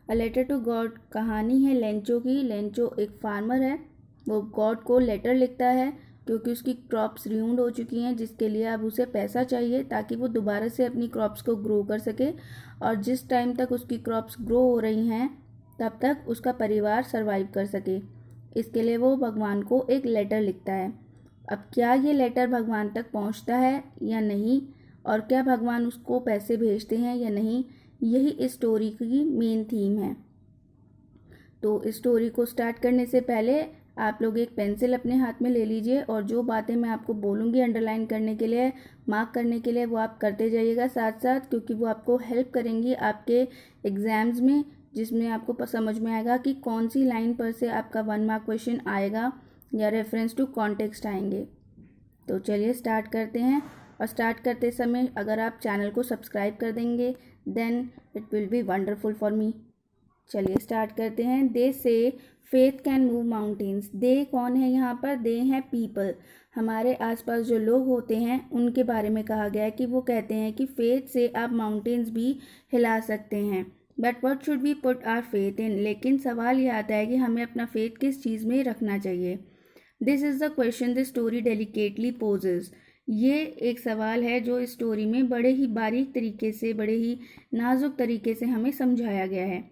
A letter to God कहानी है Lencho की। लेंचो एक फार्मर है, वो गॉड को लेटर लिखता है क्योंकि उसकी क्रॉप्स रियूंड हो चुकी हैं, जिसके लिए अब उसे पैसा चाहिए ताकि वो दोबारा से अपनी क्रॉप्स को ग्रो कर सके। और जिस टाइम तक उसकी क्रॉप्स ग्रो हो रही हैं तब तक उसका परिवार सरवाइव कर सके, इसके लिए वो भगवान को एक लेटर लिखता है। अब क्या ये लेटर भगवान तक पहुंचता है या नहीं, और क्या भगवान उसको पैसे भेजते हैं या नहीं, यही इस स्टोरी की मेन थीम है। तो इस स्टोरी को स्टार्ट करने से पहले आप लोग एक पेंसिल अपने हाथ में ले लीजिए और जो बातें मैं आपको बोलूँगी अंडरलाइन करने के लिए, मार्क करने के लिए, वो आप करते जाइएगा साथ साथ, क्योंकि वो आपको हेल्प करेंगी आपके एग्ज़ाम्स में, जिसमें आपको समझ में आएगा कि कौन सी लाइन पर से आपका 1 मार्क क्वेश्चन आएगा या रेफरेंस टू कॉन्टेक्स्ट आएंगे। तो चलिए स्टार्ट करते हैं। और स्टार्ट करते समय अगर आप चैनल को सब्सक्राइब कर देंगे then it will be wonderful for me. चलिए स्टार्ट करते हैं। They say faith can move mountains. They कौन है यहाँ पर? दे हैं पीपल, हमारे आसपास जो लोग होते हैं उनके बारे में कहा गया है कि वो कहते हैं कि फेथ से आप माउंटेन्स भी हिला सकते हैं। But what should we put our faith in. लेकिन सवाल ये आता है कि हमें अपना फेथ किस चीज़ में रखना चाहिए। This is the question the story delicately poses. ये एक सवाल है जो इस स्टोरी में बड़े ही बारीक तरीके से, बड़े ही नाजुक तरीके से हमें समझाया गया है।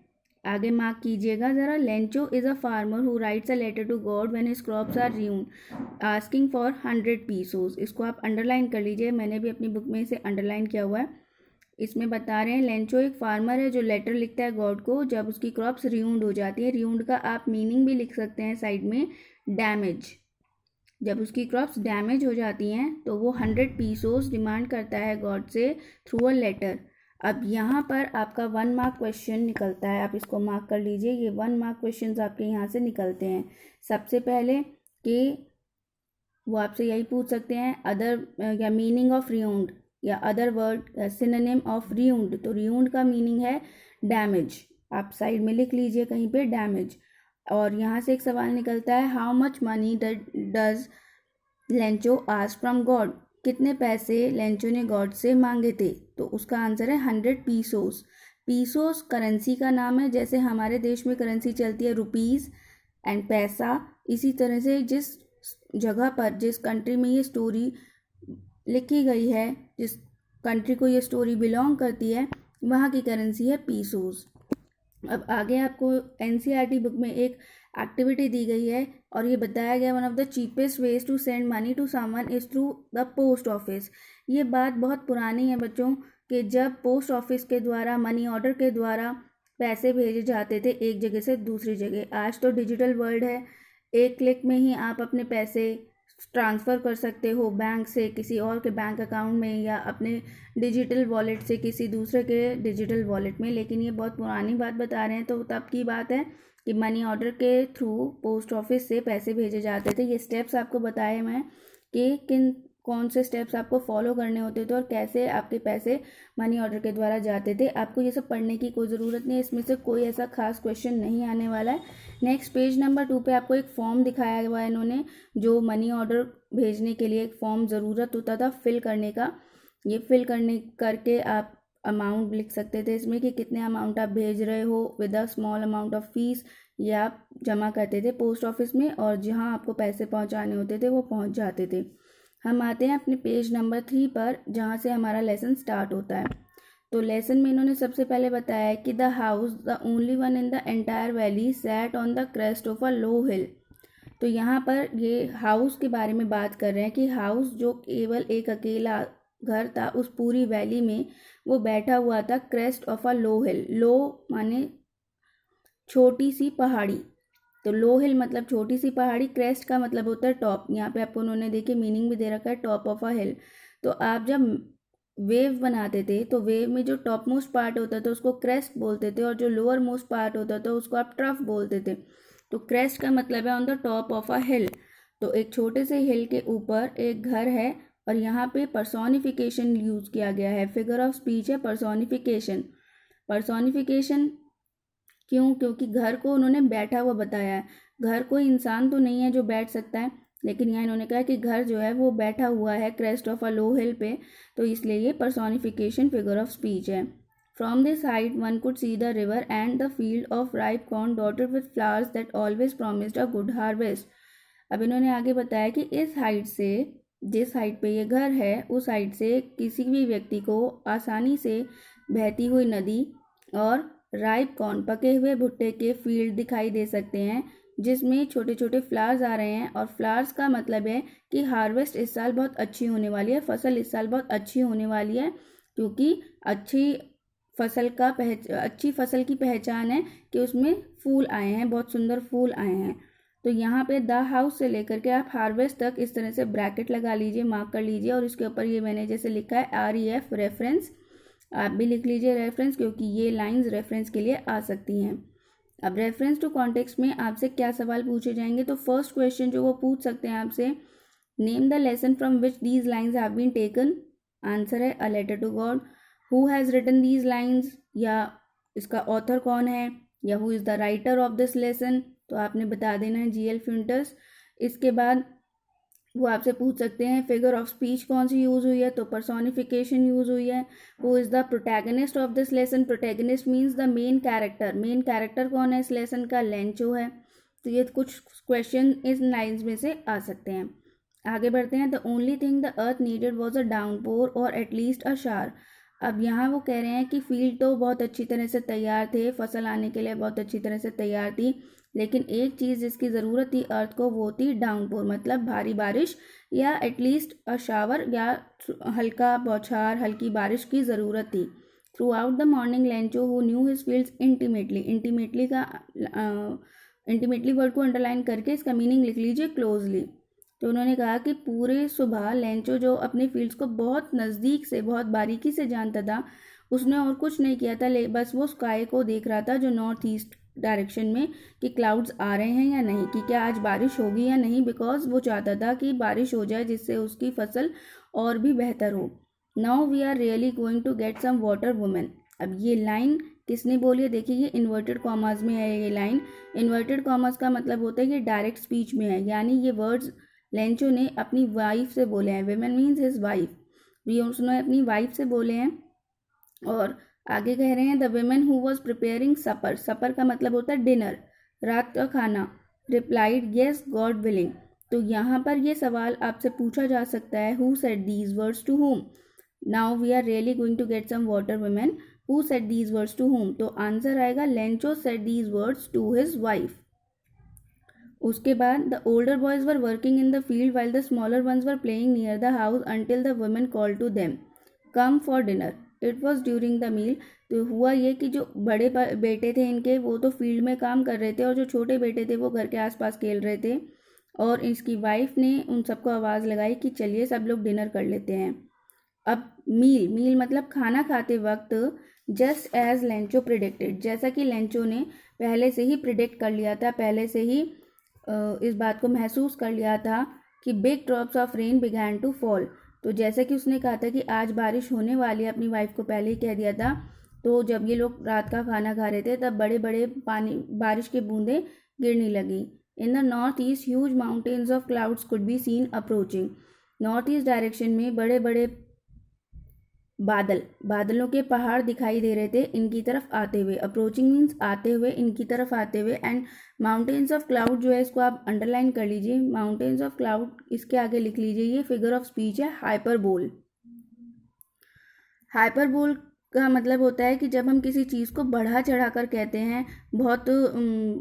आगे मार्क कीजिएगा ज़रा। Lencho is a farmer who writes a letter to God when his crops are ruined asking for 100 pesos. इसको आप अंडरलाइन कर लीजिए, मैंने भी अपनी बुक में इसे अंडरलाइन किया हुआ है। इसमें बता रहे हैं लेंचो एक फार्मर है जो लेटर लिखता है गॉड को जब उसकी क्रॉप्स रियूंड हो जाती है। रियूंड का आप मीनिंग भी लिख सकते हैं साइड में, डैमेज। जब उसकी क्रॉप्स डैमेज हो जाती हैं तो वो 100 पीसोस डिमांड करता है गॉड से थ्रू अ लेटर। अब यहाँ पर आपका 1 मार्क क्वेश्चन निकलता है, आप इसको मार्क कर लीजिए। ये 1 मार्क क्वेश्चन आपके यहाँ से निकलते हैं। सबसे पहले कि वो आपसे यही पूछ सकते हैं अदर या मीनिंग ऑफ रियूंड या अदर वर्ड सिनोनिम ऑफ रियूंड। तो रियूंड का मीनिंग है डैमेज, आप साइड में लिख लीजिए कहीं पे डैमेज। और यहाँ से एक सवाल निकलता है how much money does Lencho ask from God. कितने पैसे लेंचो ने गॉड से मांगे थे? तो उसका आंसर है 100 पीसोस। पीसोस करेंसी का नाम है, जैसे हमारे देश में करेंसी चलती है रुपीज़ एंड पैसा, इसी तरह से जिस जगह पर, जिस कंट्री में ये स्टोरी लिखी गई है, जिस कंट्री को ये स्टोरी बिलोंग करती है, वहाँ की करेंसी है पीसोस। अब आगे आपको एनसीईआरटी बुक में एक एक्टिविटी दी गई है और ये बताया गया one of the cheapest ways to send money to someone is through the post office. ये बात बहुत पुरानी है बच्चों, कि जब पोस्ट ऑफिस के द्वारा, मनी ऑर्डर के द्वारा पैसे भेजे जाते थे एक जगह से दूसरी जगह। आज तो डिजिटल वर्ल्ड है, एक क्लिक में ही आप अपने पैसे ट्रांसफ़र कर सकते हो बैंक से किसी और के बैंक अकाउंट में या अपने डिजिटल वॉलेट से किसी दूसरे के डिजिटल वॉलेट में। लेकिन ये बहुत पुरानी बात बता रहे हैं, तो तब की बात है कि मनी ऑर्डर के थ्रू पोस्ट ऑफिस से पैसे भेजे जाते थे। ये स्टेप्स आपको बताए मैं कि कौन से स्टेप्स आपको फॉलो करने होते थे और कैसे आपके पैसे मनी ऑर्डर के द्वारा जाते थे। आपको ये सब पढ़ने की कोई ज़रूरत नहीं है, इसमें से कोई ऐसा खास क्वेश्चन नहीं आने वाला है। नेक्स्ट पेज नंबर 2 पे आपको एक फॉर्म दिखाया हुआ है इन्होंने, जो मनी ऑर्डर भेजने के लिए एक फॉर्म ज़रूरत होता था फिल करने का। ये फिल करके आप अमाउंट लिख सकते थे इसमें कि कितने अमाउंट आप भेज रहे हो with a small amount of fees. ये आप जमा करते थे पोस्ट ऑफिस में और जहाँ आपको पैसे पहुँचाने होते थे वो पहुँच जाते थे। हम आते हैं अपने पेज नंबर 3 पर, जहाँ से हमारा लेसन स्टार्ट होता है। तो लेसन में इन्होंने सबसे पहले बताया है कि the house the only one in the entire valley sat on the crest of a low hill. तो यहाँ पर ये हाउस के बारे में बात कर रहे हैं कि हाउस जो केवल एक अकेला घर था उस पूरी वैली में, वो बैठा हुआ था क्रेस्ट ऑफ अ लो हिल। लो माने छोटी सी पहाड़ी, तो लो हिल मतलब छोटी सी पहाड़ी, क्रेस्ट का मतलब होता है टॉप। यहाँ पे आपको उन्होंने देखिए मीनिंग भी दे रखा है टॉप ऑफ अ हिल। तो आप जब वेव बनाते थे तो वेव में जो टॉप मोस्ट पार्ट होता था उसको क्रेस्ट बोलते थे और जो लोअर मोस्ट पार्ट होता था उसको आप ट्रफ बोलते थे। तो क्रेस्ट का मतलब है on the top of a hill. तो एक छोटे से हिल के ऊपर एक घर है और यहाँ पे पर्सोनिफिकेशन यूज़ किया गया है, फिगर ऑफ स्पीच है पर्सोनिफिकेशन। पर्सोनिफिकेशन क्यों? क्योंकि घर को उन्होंने बैठा हुआ बताया है। घर कोई इंसान तो नहीं है जो बैठ सकता है, लेकिन यहाँ इन्होंने कहा कि घर जो है वो बैठा हुआ है क्रेस्ट ऑफ अ लो हिल पे, तो इसलिए ये पर्सोनिफिकेशन फिगर ऑफ स्पीच है। From this height one could see the river and the field of ripe corn dotted with flowers that always promised a good harvest. अब इन्होंने आगे बताया कि इस हाइट से, जिस हाइट पे ये घर है, उस हाइट से किसी भी व्यक्ति को आसानी से बहती हुई नदी और राइप कॉर्न, पके हुए भुट्टे के फील्ड दिखाई दे सकते हैं जिसमें छोटे छोटे फ्लावर्स आ रहे हैं। और फ्लावर्स का मतलब है कि हार्वेस्ट इस साल बहुत अच्छी होने वाली है, फसल इस साल बहुत अच्छी होने वाली है, क्योंकि अच्छी फसल की पहचान है कि उसमें फूल आए हैं, बहुत सुंदर फूल आए हैं। तो यहाँ पे द हाउस से लेकर के आप हार्वेस्ट तक इस तरह से ब्रैकेट लगा लीजिए, मार्क कर लीजिए, और इसके ऊपर ये मैंने जैसे लिखा है REF रेफरेंस, आप भी लिख लीजिए रेफरेंस, क्योंकि ये लाइंस रेफरेंस के लिए आ सकती हैं। अब रेफरेंस टू कॉन्टेक्स्ट में आपसे क्या सवाल पूछे जाएंगे, तो फर्स्ट क्वेश्चन जो वो पूछ सकते हैं आपसे, name the lesson from which these lines have been taken. Answer है a letter to God. Who has written these lines, या इसका ऑथर कौन है, या who is the writer of this lesson, तो आपने बता देना है GL फ्यूंटर्स। इसके बाद वो आपसे पूछ सकते हैं फिगर ऑफ स्पीच कौन सी यूज़ हुई है, तो पर्सोनिफिकेशन यूज़ हुई है। Who is the protagonist of this lesson, protagonist means the main character, main character कौन है इस लेसन का, लेंचो है। तो ये कुछ क्वेश्चन इस लाइन्स में से आ सकते हैं। आगे बढ़ते हैं। The only thing the earth needed was a downpour और एटलीस्ट अ शार। अब यहाँ वो कह रहे हैं कि फील्ड तो बहुत अच्छी तरह से तैयार थे, फसल आने के लिए बहुत अच्छी तरह से तैयार थी, लेकिन एक चीज़ जिसकी ज़रूरत थी अर्थ को, वो थी डाउनपोर, मतलब भारी बारिश, या एटलीस्ट अ शावर, या हल्का बौछार, हल्की बारिश की ज़रूरत थी। Through out the morning Lencho who knew his fields intimately, intimately word को अंडरलाइन करके इसका मीनिंग लिख लीजिए क्लोजली। तो उन्होंने कहा कि पूरे सुबह लेंचो जो अपने फील्ड्स को बहुत नज़दीक से, बहुत बारीकी से जानता था, उसने और कुछ नहीं किया था, बस वो स्काई को देख रहा था जो नॉर्थ ईस्ट डायरेक्शन में, कि क्लाउड्स आ रहे हैं या नहीं, कि क्या आज बारिश होगी या नहीं, बिकॉज वो चाहता था कि बारिश हो जाए जिससे उसकी फसल और भी बेहतर हो। Now we are really going to get some water women. अब ये लाइन किसने बोली है, देखिए ये इन्वर्टेड कॉमास में है। ये लाइन इन्वर्टेड कॉमास का मतलब होता है कि डायरेक्ट स्पीच में है, यानी ये वर्ड्स लेंचो ने अपनी वाइफ से बोले हैं। विमेन मीन्स हिज वाइफ, ये उसने अपनी वाइफ से बोले हैं। और आगे कह रहे हैं the women who was preparing supper, supper का मतलब होता है डिनर, रात का खाना, रिप्लाइड येस गॉड विलिंग। तो यहाँ पर ये सवाल आपसे पूछा जा सकता है, who said these words to whom. Now we are really going to get some water women, who said these words to whom, तो आंसर आएगा Lencho said these words to his wife. उसके बाद the older boys were working in the field while the smaller ones were playing near the house until the women call to them come for dinner, it was during the meal. तो हुआ ये कि जो बड़े बेटे थे इनके, वो तो फील्ड में काम कर रहे थे, और जो छोटे बेटे थे वो घर के आसपास खेल रहे थे, और इसकी वाइफ ने उन सबको आवाज़ लगाई कि चलिए सब लोग डिनर कर लेते हैं। अब मील मतलब खाना खाते वक्त, जस्ट एज लेंचो प्रिडिक्टेड, जैसा कि लेंचो ने पहले से ही प्रिडिक्ट कर लिया था, पहले से ही इस बात को महसूस कर लिया था कि big drops of rain began to fall. तो जैसे कि उसने कहा था कि आज बारिश होने वाली है, अपनी वाइफ को पहले ही कह दिया था, तो जब ये लोग रात का खाना खा रहे थे तब बड़े बड़े बारिश के बूंदें गिरने लगी। In the north east huge mountains of clouds could be seen approaching. North east direction में बड़े बड़े बादलों के पहाड़ दिखाई दे रहे थे इनकी तरफ आते हुए। अप्रोचिंग मीन्स आते हुए, इनकी तरफ आते हुए। एंड माउंटेन्स ऑफ क्लाउड जो है, इसको आप अंडरलाइन कर लीजिए, माउंटेन्स ऑफ क्लाउड इसके आगे लिख लीजिए, ये फिगर ऑफ स्पीच है हाइपरबोल। हाइपरबोल का मतलब होता है कि जब हम किसी चीज़ को बढ़ा चढ़ा कर कहते हैं, बहुत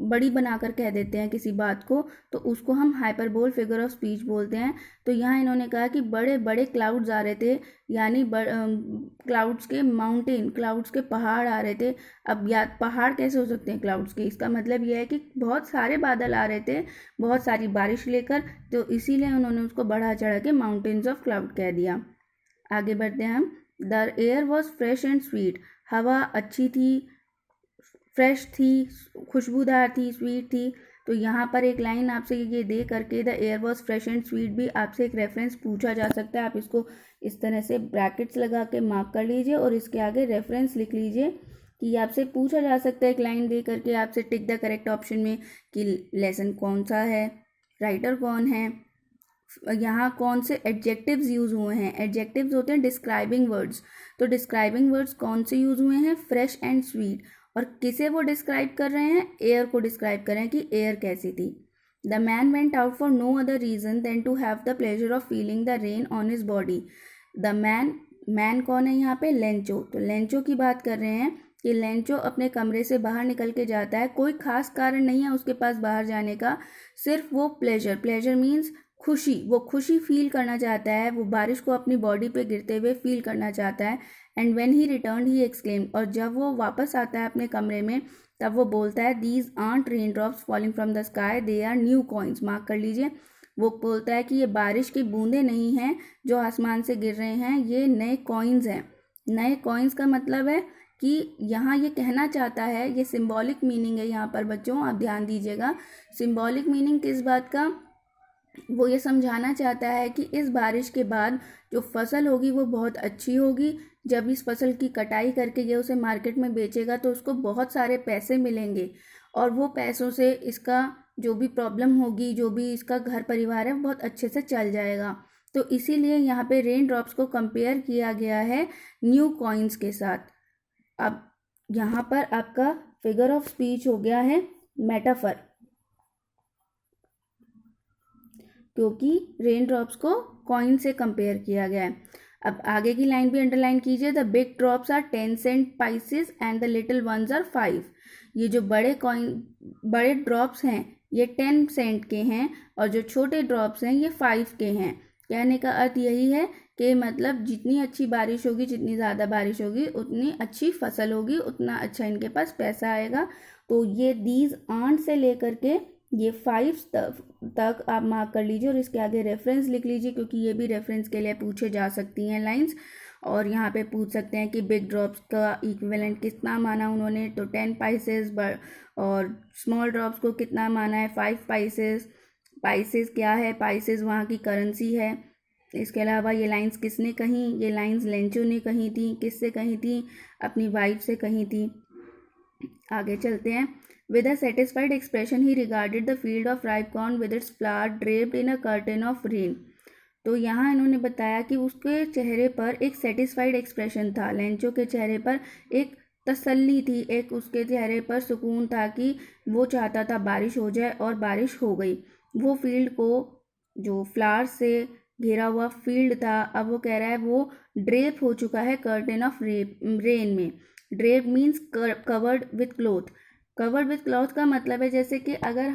बड़ी बनाकर कह देते हैं किसी बात को, तो उसको हम हाइपरबोल फिगर ऑफ स्पीच बोलते हैं। तो यहाँ इन्होंने कहा कि बड़े बड़े क्लाउड्स आ रहे थे, यानी क्लाउड्स के माउंटेन, क्लाउड्स के पहाड़ आ रहे थे। अब या पहाड़ कैसे हो सकते हैं क्लाउड्स के, इसका मतलब यह है कि बहुत सारे बादल आ रहे थे, बहुत सारी बारिश लेकर, तो इसीलिए उन्होंने उसको बढ़ा चढ़ा के माउंटेन्स ऑफ क्लाउड कह दिया। आगे बढ़ते हैं हम। The air was fresh and sweet, हवा अच्छी थी, फ्रेश थी, खुशबूदार थी, स्वीट थी। तो यहाँ पर एक लाइन आपसे ये दे करके the air was fresh and sweet भी आपसे एक रेफरेंस पूछा जा सकता है। आप इसको इस तरह से ब्रैकेट्स लगा के मार्क कर लीजिए और इसके आगे रेफरेंस लिख लीजिए कि आपसे पूछा जा सकता है एक लाइन दे करके आपसे टिक द करेक्ट ऑप्शन में कि लेसन कौन सा है, राइटर कौन है, यहाँ कौन से एडजेक्टिव्स यूज़ हुए हैं? एडजेक्टिव्स होते हैं डिस्क्राइबिंग वर्ड्स। तो डिस्क्राइबिंग वर्ड्स कौन से यूज़ हुए हैं? Fresh and sweet. और किसे वो डिस्क्राइब कर रहे हैं? एयर को डिस्क्राइब कर रहे हैं कि एयर कैसी थी। The man went out for no other reason than to have the pleasure of feeling the rain on his body. The man कौन है यहाँ पे? लेंचो। तो लेंचो की बात कर रहे हैं कि लेंचो अपने कमरे से बाहर निकल के जाता है। कोई खास कारण नहीं है उसके पास बाहर जाने का, सिर्फ वो प्लेजर मीन्स खुशी, वो खुशी फील करना चाहता है, वो बारिश को अपनी बॉडी पे गिरते हुए फील करना चाहता है। And when he return he exclaimed, और जब वो वापस आता है अपने कमरे में तब वो बोलता है these aren't rain drops falling from the sky, they are new coins. Mark कर लीजिए, वो बोलता है कि ये बारिश की बूंदें नहीं हैं जो आसमान से गिर रहे हैं, ये नए कॉइन्स हैं। नए कॉइन्स का मतलब है कि यहाँ ये कहना चाहता है, ये सिंबॉलिक मीनिंग है यहाँ पर बच्चों, आप ध्यान दीजिएगा। सिंबॉलिक मीनिंग किस बात का? वो ये समझाना चाहता है कि इस बारिश के बाद जो फसल होगी वो बहुत अच्छी होगी। जब इस फसल की कटाई करके ये उसे मार्केट में बेचेगा तो उसको बहुत सारे पैसे मिलेंगे, और वो पैसों से इसका जो भी प्रॉब्लम होगी, जो भी इसका घर परिवार है, वो बहुत अच्छे से चल जाएगा। तो इसीलिए यहाँ पे रेन ड्रॉप्स को कंपेयर किया गया है न्यू कॉइन्स के साथ। अब यहाँ पर आपका फिगर ऑफ स्पीच हो गया है मेटाफर, क्योंकि रेन ड्रॉप्स को कॉइन से कंपेयर किया गया है। अब आगे की लाइन भी अंडरलाइन कीजिए। The big drops are 10 cent pieces and the little ones are 5। ये जो बड़े ड्रॉप्स हैं ये 10 सेंट के हैं, और जो छोटे ड्रॉप्स हैं ये 5 के हैं। कहने का अर्थ यही है कि मतलब जितनी अच्छी बारिश होगी, जितनी ज़्यादा बारिश होगी, उतनी अच्छी फसल होगी, उतना अच्छा इनके पास पैसा आएगा। तो ये दीज आंट से लेकर के ये 5 तक आप मार्क कर लीजिए, और इसके आगे रेफरेंस लिख लीजिए, क्योंकि ये भी रेफरेंस के लिए पूछे जा सकती हैं लाइंस। और यहाँ पे पूछ सकते हैं कि बिग ड्रॉप्स का इक्विवेलेंट कितना माना उन्होंने, तो 10 पाइसेस, और स्मॉल ड्रॉप्स को कितना माना है? 5 पाइसेस। पाइसेस क्या है? पाइसेस वहाँ की करेंसी है। इसके अलावा ये लाइंस किसने कही? ये लाइंस लेंचो ने कही थी। किससे कही थी? अपनी वाइफ से कही थी। आगे चलते हैं। With a satisfied expression, he regarded the field of ripe corn with its flower draped in a curtain of rain. तो यहाँ इन्होंने बताया कि उसके चेहरे पर एक सेटिस्फाइड एक्सप्रेशन था, लेंचो के चेहरे पर एक तसल्ली थी, एक उसके चेहरे पर सुकून था कि वो चाहता था बारिश हो जाए, और बारिश हो गई। वो फील्ड को, जो फ्लावर से घिरा हुआ फील्ड था, अब वो कह रहा है वो ड्रेप हो चुका है कर्टेन ऑफ रेन में। Drape means covered with cloth. Covered with cloth का मतलब है जैसे कि अगर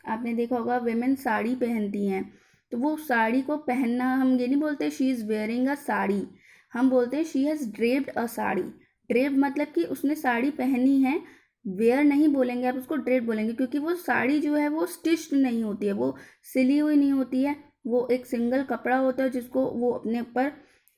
आपने देखा होगा वेमेन साड़ी पहनती हैं, तो वो साड़ी को पहनना, हम ये नहीं बोलते she is wearing a sari, हम बोलते हैं she has draped a sari. Drape मतलब कि उसने साड़ी पहनी है। वेयर नहीं बोलेंगे आप, उसको ड्रेप बोलेंगे, क्योंकि वो साड़ी जो है वो स्टिच्ड नहीं होती है, वो सिली हुई नहीं होती है, वो एक सिंगल कपड़ा होता है जिसको वो अपने ऊपर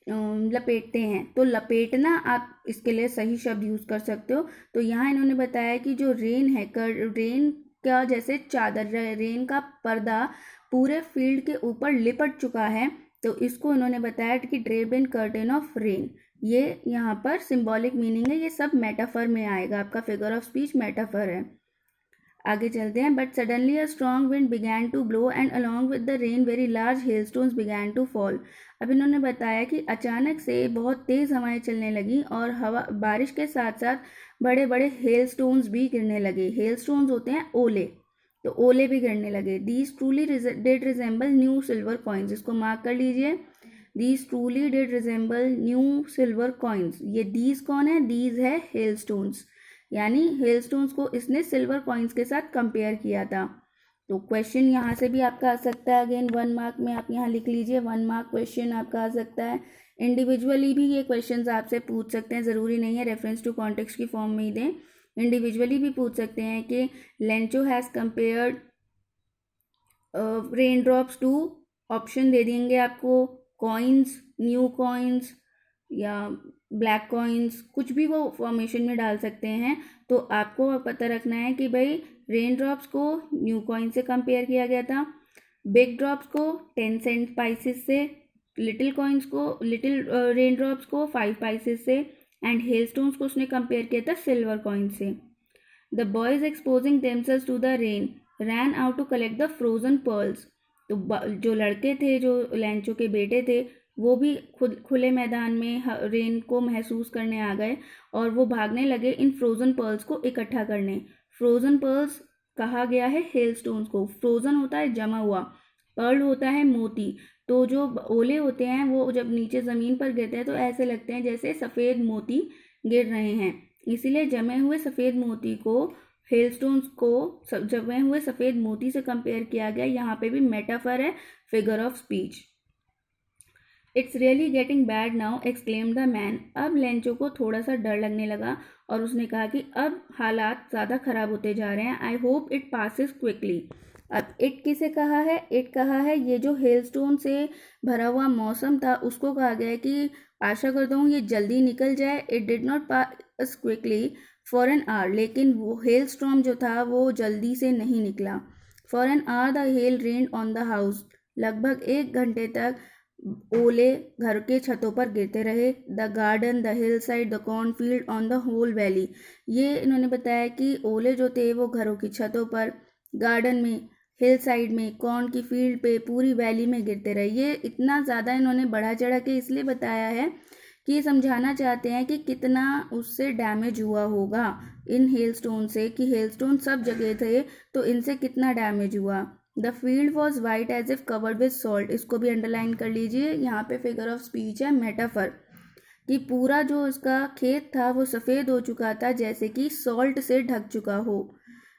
लपेटते हैं। तो लपेटना आप इसके लिए सही शब्द यूज़ कर सकते हो। तो यहाँ इन्होंने बताया कि जो रेन है, रेन का जैसे चादर, रेन का पर्दा पूरे फील्ड के ऊपर लिपट चुका है, तो इसको इन्होंने बताया कि draped in curtain of rain. ये यहाँ पर सिंबॉलिक मीनिंग है, ये सब मेटाफर में आएगा, आपका फिगर ऑफ स्पीच मेटाफर है। आगे चलते हैं। But suddenly a strong wind began to blow and along with the rain very large hailstones began to fall. अब इन्होंने बताया कि अचानक से बहुत तेज़ हवाएं चलने लगी, और बारिश के साथ साथ बड़े बड़े हेलस्टोन्स भी गिरने लगे। हेलस्टोन्स होते हैं ओले, तो ओले भी गिरने लगे। These truly did resemble new silver coins. इसको मार्क कर लीजिए। These truly did resemble new silver coins. ये दीज कौन है? दीज है हेलस्टोन्स, यानी हेलस्टोन्स को इसने सिल्वर कॉइन्स के साथ कंपेयर किया था। तो क्वेश्चन यहाँ से भी आपका आ सकता है, अगेन 1 मार्क में आप यहाँ लिख लीजिए, 1 मार्क क्वेश्चन आपका आ सकता है। इंडिविजुअली भी ये क्वेश्चंस आपसे पूछ सकते हैं, ज़रूरी नहीं है रेफरेंस टू कॉन्टेक्स्ट की फॉर्म में ही दें, इंडिविजुअली भी पूछ सकते हैं कि Lencho has compared rain drops to, option दे देंगे आपको, कॉइन्स, न्यू कॉइन्स या ब्लैक कॉइन्स, कुछ भी वो फॉर्मेशन में डाल सकते हैं। तो आपको पता रखना है कि भाई रेन ड्रॉप्स को न्यू कॉइन से कंपेयर किया गया था, बिग ड्रॉप्स को 10 सेंट पाइसेस से, लिटिल रेन ड्रॉप्स को 5 पाइसेस से, एंड हेलस्टोन्स को उसने कंपेयर किया था सिल्वर कॉइन से। The boys exposing themselves to the rain ran out to collect the frozen pearls. तो जो लड़के थे, जो लेंचो के बेटे थे, वो भी खुले मैदान में रेन को महसूस करने आ गए और वो भागने लगे इन फ्रोज़न पर्ल्स को इकट्ठा करने। फ्रोज़न पर्ल्स कहा गया है हेलस्टोन्स को। फ्रोज़न होता है जमा हुआ, पर्ल होता है मोती। तो जो ओले होते हैं वो जब नीचे ज़मीन पर गिरते हैं तो ऐसे लगते हैं जैसे सफ़ेद मोती गिर रहे हैं। इसीलिए जमे हुए सफ़ेद मोती को, हेलस्टोन्स को जमे हुए सफ़ेद मोती से कंपेयर किया गया। यहाँ पे भी मेटाफर है, figure of speech. It's really getting bad now, exclaimed the man. अब लेंचो को थोड़ा सा डर लगने लगा और उसने कहा कि अब हालात ज़्यादा ख़राब होते जा रहे हैं। I hope it passes quickly. अब इट किसे कहा है? इट कहा है ये जो हेलस्टोन से भरा हुआ मौसम था उसको कहा गया है कि आशा करता हूँ ये जल्दी निकल जाए। It did not pass quickly for an hour, लेकिन वो हेल स्टॉर्म जो था वो जल्दी से नहीं निकला। For an hour the hell rained on the house, लगभग 1 घंटे तक ओले घर के छतों पर गिरते रहे। The garden, the hill side, the cornfield, on the whole valley. ये इन्होंने बताया कि ओले जो थे वो घरों की छतों पर, गार्डन में, हिल साइड में, कॉर्न की फील्ड पे, पूरी वैली में गिरते रहे। ये इतना ज़्यादा इन्होंने बढ़ा चढ़ा के इसलिए बताया है कि ये समझाना चाहते हैं कि कितना उससे डैमेज हुआ होगा इन हेलस्टोन से, कि हेलस्टोन सब जगह थे तो इनसे कितना डैमेज हुआ। The field was white as if covered with salt. इसको भी अंडरलाइन कर लीजिए, यहाँ पे फिगर ऑफ स्पीच है, मेटाफर, कि पूरा जो इसका खेत था वो सफ़ेद हो चुका था जैसे कि सॉल्ट से ढक चुका हो।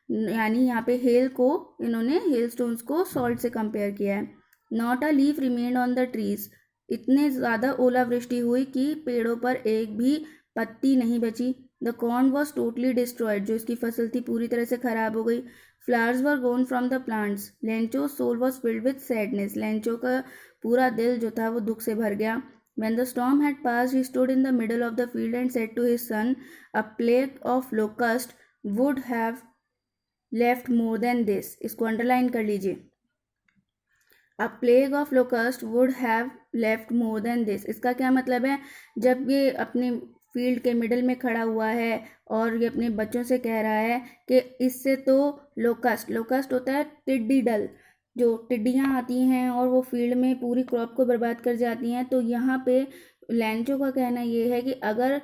यानी यहाँ पे हेल को इन्होंने हेलस्टोन्स को सॉल्ट से कंपेयर किया है। Not a leaf remained on the trees. इतने ज़्यादा ओलावृष्टि हुई कि पेड़ों पर एक भी पत्ती नहीं बची। The corn was totally destroyed, जो इसकी फसल थी पूरी तरह से ख़राब हो गई। Flowers were gone from the plants. Lencho soul was filled with sadness. Lencho का पूरा दिल जो था वो दुख से भर गया। When the storm had passed, he stood in the middle of the field and said to his son, a plague of locust would have left more than this. इसको अंडरलाइन कर लीजिए। A plague of locust would have left more than this. इसका क्या मतलब है? जब ये अपने फील्ड के मिडल में खड़ा हुआ है और ये अपने बच्चों से कह रहा है कि इससे तो लोकस्ट होता है टिड्डी दल, जो टिड्डियाँ आती हैं और वो फील्ड में पूरी क्रॉप को बर्बाद कर जाती हैं। तो यहाँ पे लेंचो का कहना ये है कि अगर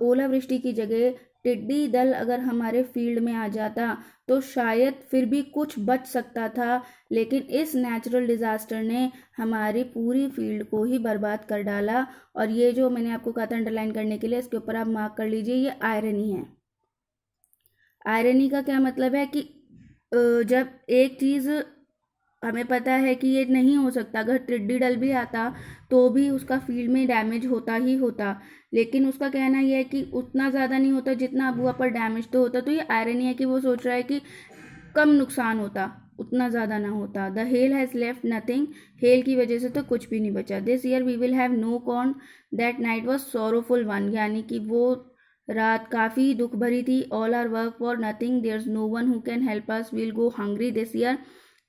ओलावृष्टि की जगह टिड्डी दल अगर हमारे फील्ड में आ जाता तो शायद फिर भी कुछ बच सकता था, लेकिन इस नेचुरल डिज़ास्टर ने हमारी पूरी फील्ड को ही बर्बाद कर डाला। और ये जो मैंने आपको कहा था अंडरलाइन करने के लिए, इसके ऊपर आप मार्क कर लीजिए, ये आयरनी है। आयरनी का क्या मतलब है कि जब एक चीज़ हमें पता है कि ये नहीं हो सकता, अगर टिड्डी दल भी आता तो भी उसका फील्ड में डैमेज होता ही होता, लेकिन उसका कहना यह है कि उतना ज़्यादा नहीं होता जितना अब हुआ, पर डैमेज तो होता। तो ये आयरनी है कि वो सोच रहा है कि कम नुकसान होता, उतना ज़्यादा ना होता। The hail has left nothing. Hail की वजह से तो कुछ भी नहीं बचा। This year we will have no corn. That night was sorrowful one, यानी कि वो रात काफ़ी दुख भरी थी। All our work for nothing, there is no one who can help us, will go hungry this year.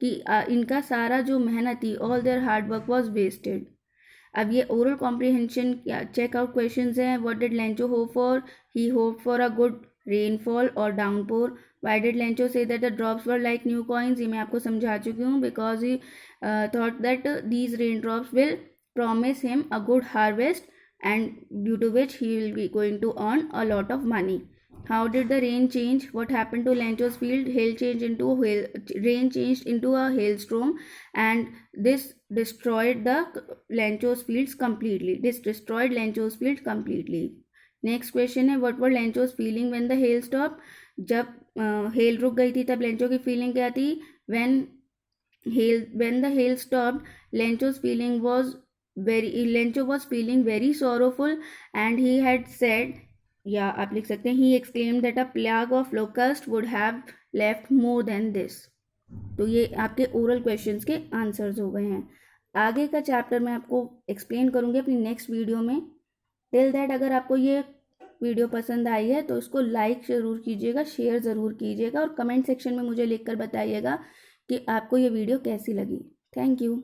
कि इनका सारा जो मेहनत थी, all their hard work was wasted. अब ये ओरल कॉम्प्रिहेंशन चेकआउट क्वेश्चंस हैं। What did Lencho hope for? He hope for a good rainfall और downpour. Why did Lencho say that the drops were like new coins? ये मैं आपको समझा चुकी हूँ। Because he thought that these rain drops will promise him a good harvest and due to which he will be going to earn a lot of money. How did the rain change? What happened to Lencho's field? Rain changed into a hailstorm, and this destroyed the Lencho's fields completely. Next question है, what were Lencho's feeling when the hail stopped? जब hail रुक गई थी तब Lencho की feeling क्या थी? When the hail stopped, Lencho was feeling very sorrowful, and he had said, या आप लिख सकते हैं, he exclaimed that a plague of locust would have left more than this. तो ये आपके ओरल क्वेश्चंस के आंसर्स हो गए हैं। आगे का चैप्टर मैं आपको एक्सप्लेन करूँगी अपनी नेक्स्ट वीडियो में। टिल दैट अगर आपको ये वीडियो पसंद आई है तो इसको लाइक ज़रूर कीजिएगा, शेयर ज़रूर कीजिएगा और कमेंट सेक्शन में मुझे लिखकर बताइएगा कि आपको ये वीडियो कैसी लगी। Thank you.